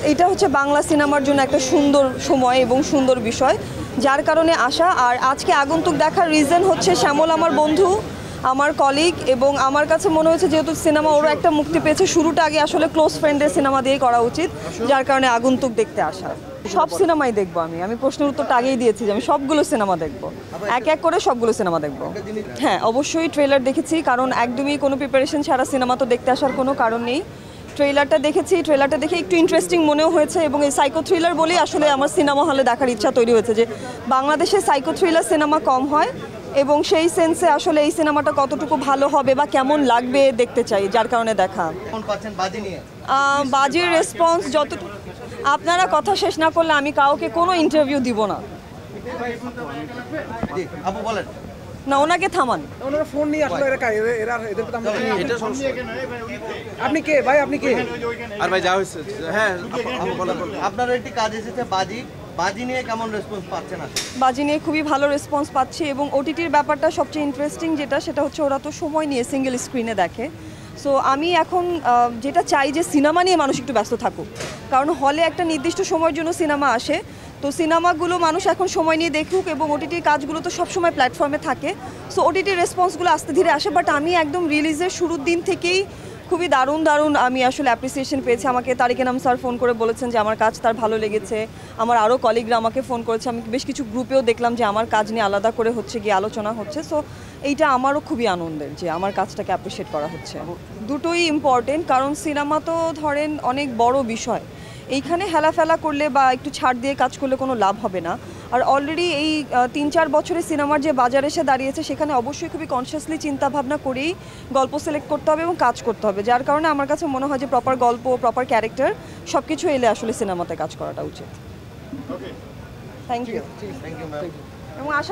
এটা হচ্ছে বাংলা সিনেমার জন্য একটা সুন্দর সময় এবং সুন্দর বিষয়, যার কারণে আসা। আর আজকে আগন্তুক দেখার রিজন হচ্ছে শ্যামল আমার বন্ধু, আমার কলিগ, এবং আমার কাছে মনে হয়েছে যেহেতু সিনেমা ওরও একটা মুক্তি পেয়েছে, শুরুটা আগে আসলে ক্লোজ ফ্রেন্ডের সিনেমা দিয়েই করা উচিত, যার কারণে আগন্তুক দেখতে আসা। সব সিনেমাই দেখবো আমি প্রশ্নের উত্তরটা আগেই দিয়েছি যে আমি সবগুলো সিনেমা দেখবো, এক এক করে সবগুলো সিনেমা দেখবো। হ্যাঁ, অবশ্যই ট্রেলার দেখেছি, কারণ একদমই কোনো প্রিপারেশন ছাড়া সিনেমা তো দেখতে আসার কোনো কারণ নেই। ট্রেলারটা দেখেছি, ট্রেলারটা দেখে একটু ইন্টারেস্টিং মনেও হয়েছে, এবং এই সাইকো থ্রিলার বলেই আসলে আমার সিনেমা হলে দেখার ইচ্ছা তৈরি হয়েছে যে বাংলাদেশে সাইকো থ্রিলার সিনেমা কম হয়, এবং সেই সেন্সে আসলে এই সিনেমাটা কতটুকু ভালো হবে বা কেমন লাগবে দেখতে চাই, যার কারণে দেখা। বাজির রেসপন্স যতটুকু, আপনারা কথা শেষ না করলে আমি কাউকে কোনো ইন্টারভিউ দিব না। না, ওনাকে থামান। ওনারা ফোন নিয়ে আসলে এদের তো আমরা এটা আপনি কে ভাই, আপনি কে? আর ভাই যা হইছে, হ্যাঁ আপনারা একটি কাজ এসেছে বাজি নিয়ে কেমন রেসপন্স পাচ্ছেন? বাজি নিয়ে খুবই ভালো রেসপন্স পাচ্ছি, এবং ওটিটির ব্যাপারটা সবচেয়ে ইন্টারেস্টিং সেটা হচ্ছে ওরা তো সময় নিয়ে সিঙ্গেল স্ক্রিনে দেখে। সো আমি এখন যেটা চাই যে সিনেমা নিয়ে মানুষ একটু ব্যস্ত থাকুক, কারণ হলে একটা নির্দিষ্ট সময়ের জন্য সিনেমা আসে, তো সিনেমাগুলো মানুষ এখন সময় নিয়ে দেখুক, এবং ওটিটির কাজগুলো তো সবসময় প্ল্যাটফর্মে থাকে। সো ওটিটির রেসপন্সগুলো আস্তে ধীরে আসে, বাট আমি একদম রিলিজের শুরুর দিন থেকেই খুবই দারুণ আমি আসলে অ্যাপ্রিসিয়েশন পেয়েছি। আমাকে তারিক এনাম স্যার ফোন করে বলেছেন যে আমার কাজ তার ভালো লেগেছে, আমার আরও কলিগরা আমাকে ফোন করেছে, আমি বেশ কিছু গ্রুপেও দেখলাম যে আমার কাজ নিয়ে আলাদা করে হচ্ছে গিয়ে আলোচনা হচ্ছে। সো এইটা আমারও খুবই আনন্দের যে আমার কাজটাকে অ্যাপ্রিসিয়েট করা হচ্ছে। দুটোই ইম্পর্টেন্ট, কারণ সিনেমা তো ধরেন অনেক বড় বিষয়, এইখানে হেলাফেলা করলে বা একটু ছাড় দিয়ে কাজ করলে কোনো লাভ হবে না। আর অলরেডি এই 3-4 বছরে সিনেমার যে বাজার এসে দাঁড়িয়েছে, সেখানে অবশ্যই খুবই কনসিয়াসলি চিন্তাভাবনা করেই গল্প সিলেক্ট করতে হবে এবং কাজ করতে হবে, যার কারণে আমার কাছে মনে হয় যে প্রপার গল্প, প্রপার ক্যারেক্টার সব কিছু এলে আসলে সিনেমাতে কাজ করাটা উচিত। থ্যাংক ইউ এবং আশা